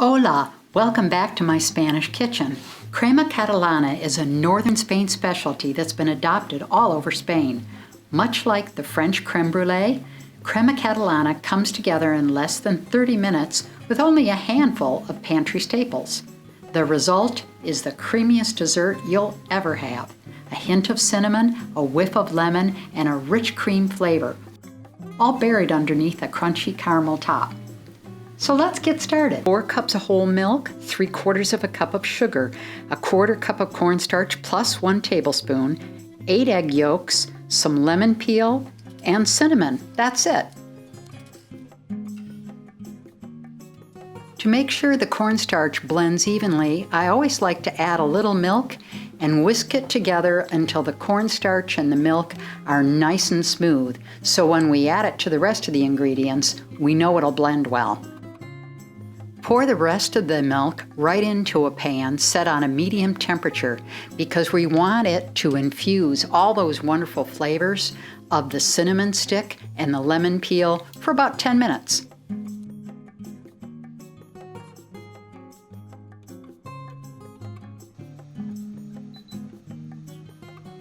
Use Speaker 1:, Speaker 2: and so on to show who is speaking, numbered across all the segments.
Speaker 1: Hola! Welcome back to my Spanish kitchen. Crema Catalana is a northern Spain specialty that's been adopted all over Spain. Much like the French creme brulee, Crema Catalana comes together in less than 30 minutes with only a handful of pantry staples. The result is the creamiest dessert you'll ever have. A hint of cinnamon, a whiff of lemon, and a rich cream flavor, all buried underneath a crunchy caramel top. So let's get started. 4 cups of whole milk, 3/4 of a cup of sugar, a 1/4 cup of cornstarch plus 1 tablespoon, 8 egg yolks, some lemon peel, and cinnamon. That's it. To make sure the cornstarch blends evenly, I always like to add a little milk and whisk it together until the cornstarch and the milk are nice and smooth, so when we add it to the rest of the ingredients, we know it'll blend well. Pour the rest of the milk right into a pan set on a medium temperature because we want it to infuse all those wonderful flavors of the cinnamon stick and the lemon peel for about 10 minutes.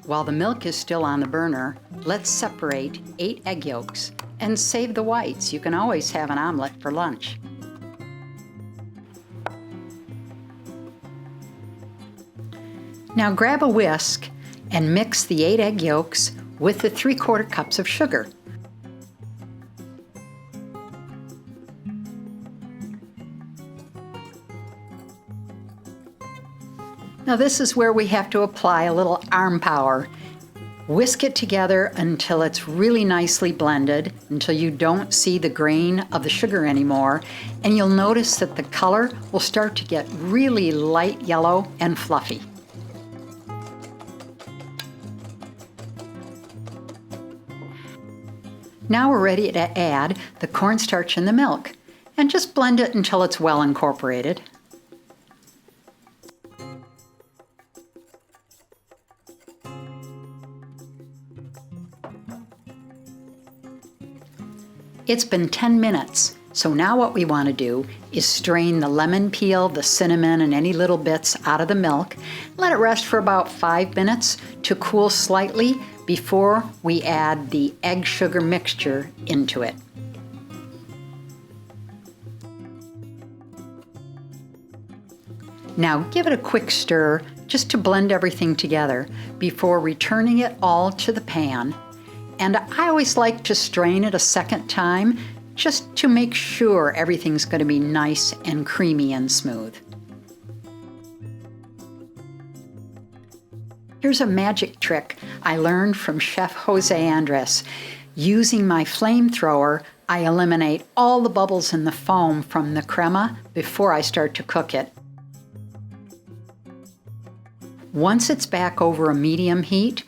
Speaker 1: While the milk is still on the burner, let's separate 8 egg yolks and save the whites. You can always have an omelet for lunch. Now grab a whisk and mix the 8 egg yolks with the 3/4 cups of sugar. Now this is where we have to apply a little arm power. Whisk it together until it's really nicely blended, until you don't see the grain of the sugar anymore, and you'll notice that the color will start to get really light yellow and fluffy. Now we're ready to add the cornstarch and the milk, and just blend it until it's well incorporated. It's been 10 minutes, so now what we want to do is strain the lemon peel, the cinnamon, and any little bits out of the milk. Let it rest for about 5 minutes to cool slightly before we add the egg sugar mixture into it. Now give it a quick stir just to blend everything together before returning it all to the pan. And I always like to strain it a second time just to make sure everything's going to be nice and creamy and smooth. Here's a magic trick I learned from Chef Jose Andres. Using my flamethrower, I eliminate all the bubbles in the foam from the crema before I start to cook it. Once it's back over a medium heat,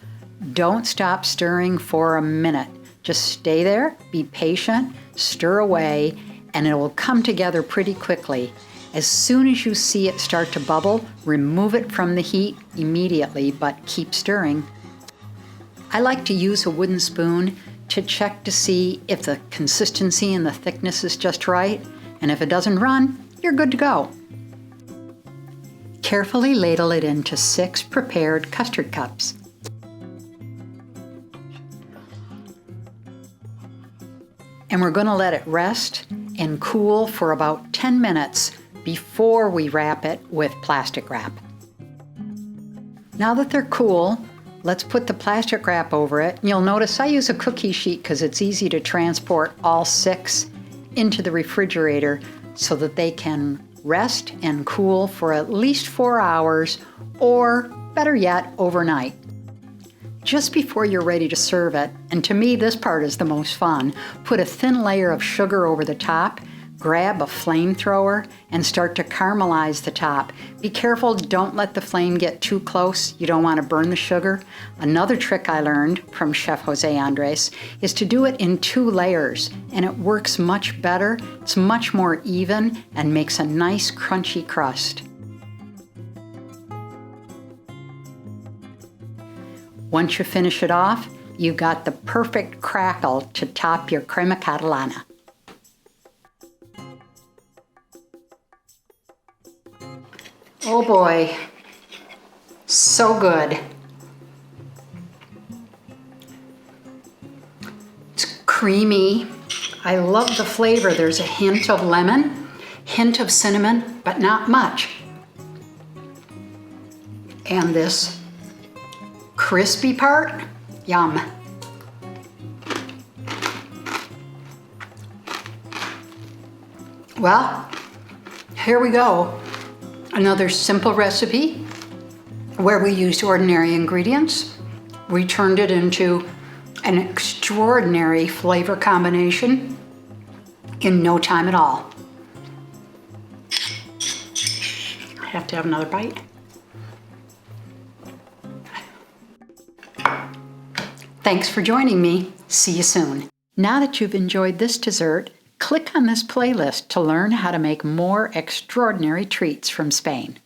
Speaker 1: don't stop stirring for a minute. Just stay there, be patient, stir away, and it will come together pretty quickly. As soon as you see it start to bubble, remove it from the heat immediately, but keep stirring. I like to use a wooden spoon to check to see if the consistency and the thickness is just right, and if it doesn't run, you're good to go. Carefully ladle it into 6 prepared custard cups. And we're going to let it rest and cool for about 10 minutes before we wrap it with plastic wrap. Now that they're cool, let's put the plastic wrap over it. You'll notice I use a cookie sheet because it's easy to transport all 6 into the refrigerator so that they can rest and cool for at least 4 hours, or better yet, overnight. Just before you're ready to serve it, and to me this part is the most fun, put a thin layer of sugar over the top, grab a flamethrower, and start to caramelize the top. Be careful, don't let the flame get too close. You don't want to burn the sugar. Another trick I learned from Chef Jose Andres is to do it in 2 layers, and it works much better. It's much more even and makes a nice crunchy crust. Once you finish it off, you've got the perfect crackle to top your crema catalana. Oh boy, so good. It's creamy. I love the flavor. There's a hint of lemon, hint of cinnamon, but not much. And this crispy part, yum. Well, here we go. Another simple recipe where we used ordinary ingredients. We turned it into an extraordinary flavor combination in no time at all. I have to have another bite. Thanks for joining me. See you soon. Now that you've enjoyed this dessert, click on this playlist to learn how to make more extraordinary treats from Spain.